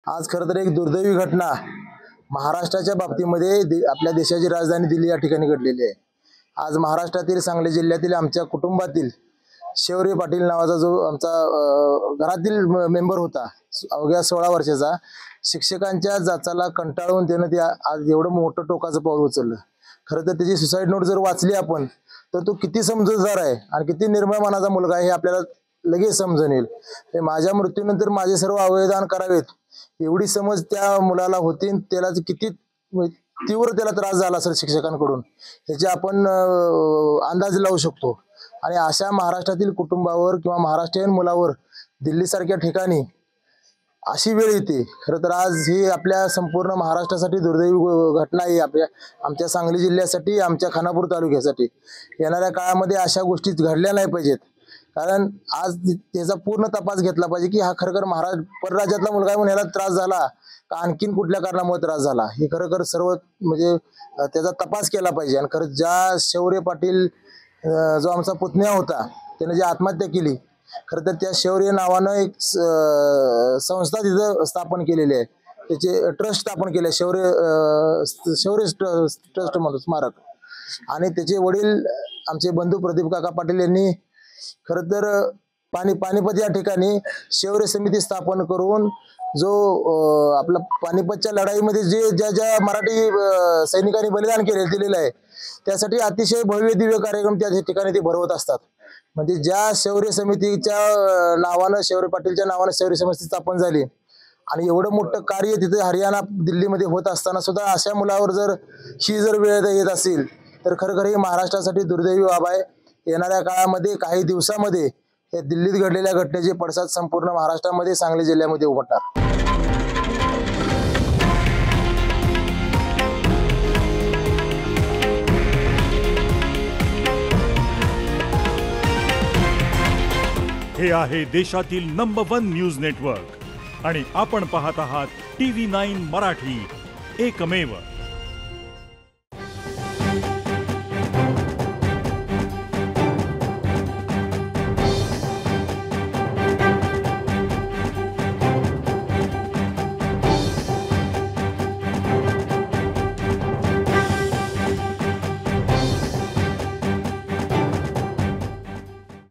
आज खरं तर एक दुर्दैवी घटना महाराष्ट्राच्या बाबतीमध्ये आपल्या देशाची राजधानी दिल्ली या ठिकाणी घडलेली आहे। आज महाराष्ट्रातील सांगली जिल्ह्यातील आमच्या कुटुंबातील शौर्य पाटील नावाचा जो आमचा घरातील मेंबर होता, अवघ्या 16 वर्षाचा, शिक्षकांच्या जाचाला कंटाळून त्यानं ते आज एवढं मोठं टोकाचं पाऊल उचललं। खरं तर त्याची सुसाईड नोट जर वाचली आपण तर तो किती समजूतदार आहे आणि किती निर्मळ मनाचा मुलगा आहे हे आपल्याला लगेच समजून येईल। ते माझ्या मृत्यूनंतर माझे सर्व अवयवदान करावेत एवढी समज त्या मुलाला होती। त्याला किती तीव्र त्याला त्रास झाला असेल शिक्षकांकडून याचे आपण अंदाज लावू शकतो। आणि अशा महाराष्ट्रातील कुटुंबावर किंवा महाराष्ट्रीयन मुलावर दिल्लीसारख्या ठिकाणी अशी वेळ येते। खरं तर आज ही आपल्या संपूर्ण महाराष्ट्रासाठी दुर्दैवी घटना आहे, आमच्या सांगली जिल्ह्यासाठी, आमच्या खानापूर तालुक्यासाठी। येणाऱ्या काळामध्ये अशा गोष्टी घडल्या नाही पाहिजेत, कारण आज त्याचा पूर्ण तपास घेतला पाहिजे की हा खरं परराज्यातला मुलगा म्हणून याला त्रास झाला का आणखीन कुठल्या कारणामुळे त्रास झाला हे खरं सर्व म्हणजे त्याचा तपास केला पाहिजे। आणि खरं ज्या शौर्य पाटील जो आमचा पुतण्या होता त्याने जी आत्महत्या केली, खरं तर त्या शौर्य नावानं एक संस्था तिथं स्थापन केलेली आहे, त्याचे ट्रस्ट स्थापन केले, शौर्य ट्रस्ट म्हणतो स्मारक। आणि त्याचे वडील आमचे बंधू प्रदीप काका पाटील यांनी खरं तर पानिपत या ठिकाणी शौर्य समिती स्थापन करून जो आपला पानिपतच्या लढाईमध्ये ज्या मराठी सैनिकांनी बलिदान दिलेलं आहे त्यासाठी अतिशय भव्य दिव्य कार्यक्रम त्या ठिकाणी ते भरवत असतात। म्हणजे ज्या शौर्य समितीच्या नावानं शौर्य पाटीलच्या नावानं शौर्य समिती स्थापन झाली आणि एवढं मोठं कार्य तिथे हरियाणा दिल्लीमध्ये होत असताना सुद्धा अशा मुलावर जर वेळ येत असेल तर खरं हे महाराष्ट्रासाठी दुर्दैवी बाब आहे। येणाऱ्या काळामध्ये काही दिवसामध्ये या दिल्लीत घडलेल्या घटनेचे पडसाद संपूर्ण महाराष्ट्रामध्ये सांगली जिल्ह्यामध्ये उमटणार। हे आहे देशातील नंबर 1 न्यूज नेटवर्क आणि आपण पाहत आहात TV9 मराठी, एकमेव।